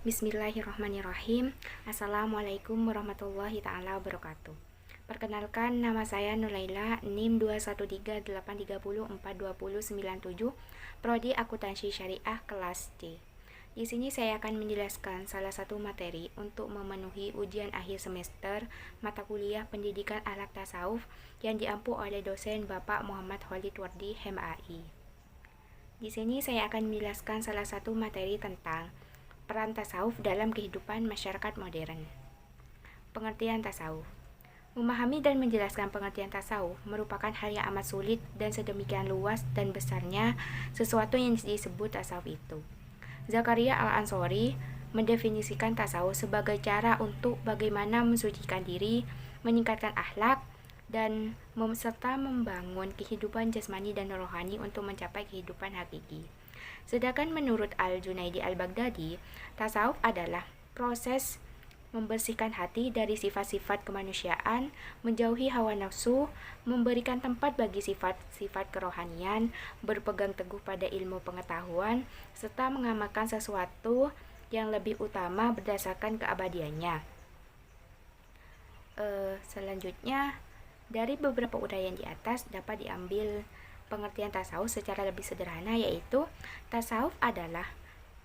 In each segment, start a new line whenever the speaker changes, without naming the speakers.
Bismillahirrahmanirrahim. Assalamualaikum warahmatullahi ta'ala wabarakatuh. Perkenalkan, nama saya Nulaila, NIM 21383042097, Prodi Akuntansi Syariah kelas C. Di sini saya akan menjelaskan salah satu materi untuk memenuhi ujian akhir semester mata kuliah Pendidikan Akhlak Tasawuf yang diampu oleh dosen Bapak Muhammad Khalid Wardi, HMAI. Di sini saya akan menjelaskan salah satu materi tentang peran tasawuf dalam kehidupan masyarakat modern. Pengertian tasawuf. Memahami dan menjelaskan pengertian tasawuf merupakan hal yang amat sulit dan sedemikian luas dan besarnya sesuatu yang disebut tasawuf itu. Zakaria Al-Ansori mendefinisikan tasawuf sebagai cara untuk bagaimana mensucikan diri, meningkatkan akhlak, dan serta membangun kehidupan jasmani dan rohani untuk mencapai kehidupan hakiki. Sedangkan menurut Al-Junaidi Al-Baghdadi, tasawuf adalah proses membersihkan hati dari sifat-sifat kemanusiaan, menjauhi hawa nafsu, memberikan tempat bagi sifat-sifat kerohanian, berpegang teguh pada ilmu pengetahuan, serta mengamalkan sesuatu yang lebih utama berdasarkan keabadiannya. Selanjutnya, dari beberapa uraian di atas dapat diambil pengertian tasawuf secara lebih sederhana, yaitu tasawuf adalah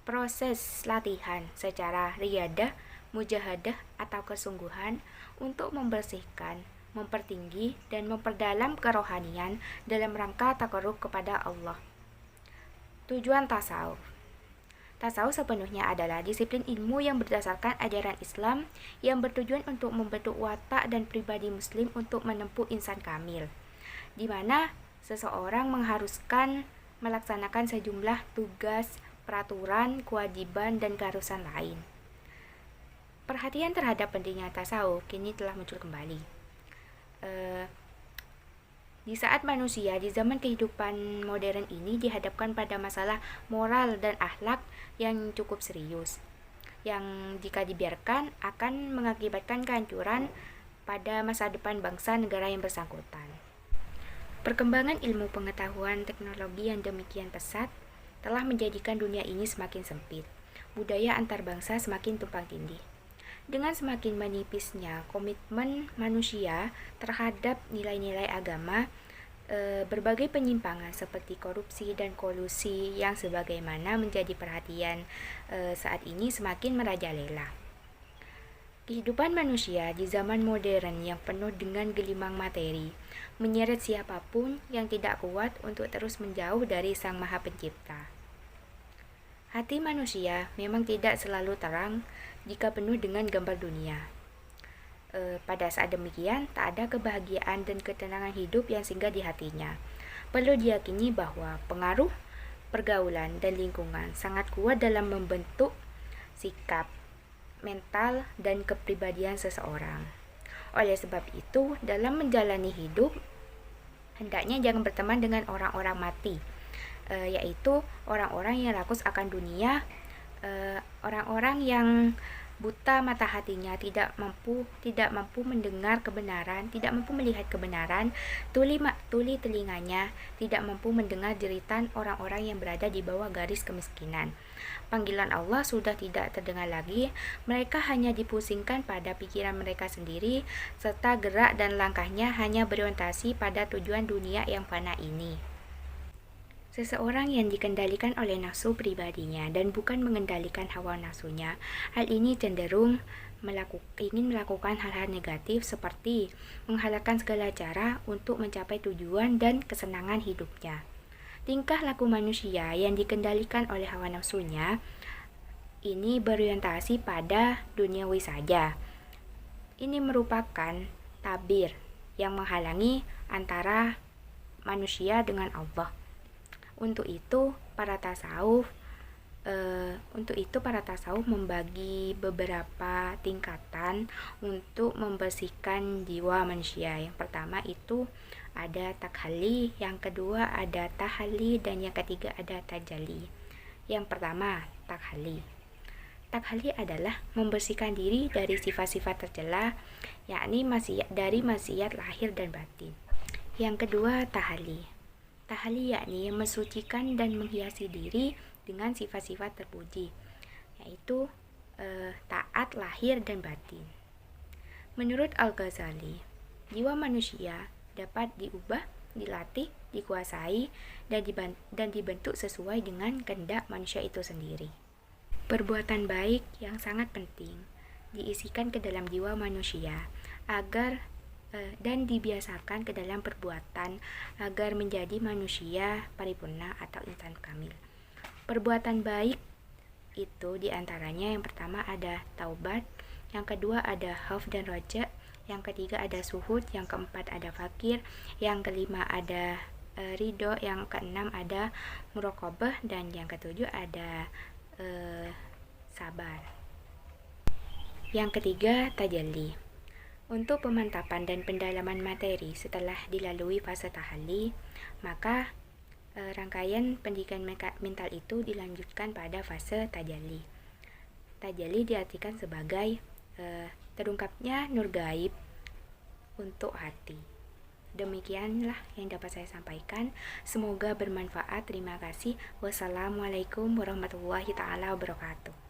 proses latihan secara riyadah, mujahadah atau kesungguhan untuk membersihkan, mempertinggi, dan memperdalam kerohanian dalam rangka taqarrub kepada Allah. Tujuan tasawuf. Tasawuf sepenuhnya adalah disiplin ilmu yang berdasarkan ajaran Islam yang bertujuan untuk membentuk watak dan pribadi muslim untuk menempuh insan kamil, di mana seseorang mengharuskan melaksanakan sejumlah tugas, peraturan, kewajiban, dan keharusan lain. Perhatian terhadap pentingnya tasawuf kini telah muncul kembali. Di saat manusia di zaman kehidupan modern ini dihadapkan pada masalah moral dan akhlak yang cukup serius, yang jika dibiarkan akan mengakibatkan kehancuran pada masa depan bangsa negara yang bersangkutan. Perkembangan ilmu pengetahuan teknologi yang demikian pesat telah menjadikan dunia ini semakin sempit, budaya antar bangsa semakin tumpang tindih. Dengan semakin menipisnya komitmen manusia terhadap nilai-nilai agama, berbagai penyimpangan seperti korupsi dan kolusi yang sebagaimana menjadi perhatian saat ini semakin merajalela. Kehidupan manusia di zaman modern yang penuh dengan gelimang materi menyeret siapapun yang tidak kuat untuk terus menjauh dari Sang Maha Pencipta. Hati manusia memang tidak selalu terang jika penuh dengan gambar dunia. Pada saat demikian, tak ada kebahagiaan dan ketenangan hidup yang singgah di hatinya. Perlu diyakini bahwa pengaruh pergaulan dan lingkungan sangat kuat dalam membentuk sikap, mental, dan kepribadian seseorang. Oleh sebab itu, dalam menjalani hidup, hendaknya jangan berteman dengan orang-orang mati, yaitu orang-orang yang rakus akan dunia, orang-orang yang buta mata hatinya, tidak mampu mendengar kebenaran, tidak mampu melihat kebenaran, tuli telinganya, tidak mampu mendengar jeritan orang-orang yang berada di bawah garis kemiskinan. Panggilan Allah sudah tidak terdengar lagi, mereka hanya dipusingkan pada pikiran mereka sendiri, serta gerak dan langkahnya hanya berorientasi pada tujuan dunia yang fana ini. Seseorang yang dikendalikan oleh nafsu pribadinya dan bukan mengendalikan hawa nafsunya, hal ini cenderung ingin melakukan hal-hal negatif seperti menghalalkan segala cara untuk mencapai tujuan dan kesenangan hidupnya. Tingkah laku manusia yang dikendalikan oleh hawa nafsunya ini berorientasi pada duniawi saja. Ini merupakan tabir yang menghalangi antara manusia dengan Allah. Untuk itu para tasawuf membagi beberapa tingkatan untuk membersihkan jiwa manusia. Yang pertama itu ada takhalli, yang kedua ada tahalli, dan yang ketiga ada tajalli. Yang pertama, takhalli. Takhalli adalah membersihkan diri dari sifat-sifat tercela, yakni dari maksiat lahir dan batin. Yang kedua, tahalli. Tahalli yakni mensucikan dan menghiasi diri dengan sifat-sifat terpuji, yaitu taat lahir dan batin. Menurut Al-Ghazali, jiwa manusia dapat diubah, dilatih, dikuasai, dan dibentuk sesuai dengan kehendak manusia itu sendiri. Perbuatan baik yang sangat penting diisikan ke dalam jiwa manusia agar dan dibiasakan ke dalam perbuatan agar menjadi manusia paripurna atau insan kamil. Perbuatan baik itu diantaranya yang pertama ada taubat, yang kedua ada khauf dan roja, yang ketiga ada suhud, yang keempat ada fakir, yang kelima ada ridho, yang keenam ada muraqabah, dan yang ketujuh ada sabar. Yang ketiga tajalli. Untuk pemantapan dan pendalaman materi setelah dilalui fase tahalli, maka rangkaian pendidikan mental itu dilanjutkan pada fase tajalli. Tajalli diartikan sebagai terungkapnya nur gaib untuk hati. Demikianlah yang dapat saya sampaikan. Semoga bermanfaat. Terima kasih. Wassalamualaikum warahmatullahi taala wabarakatuh.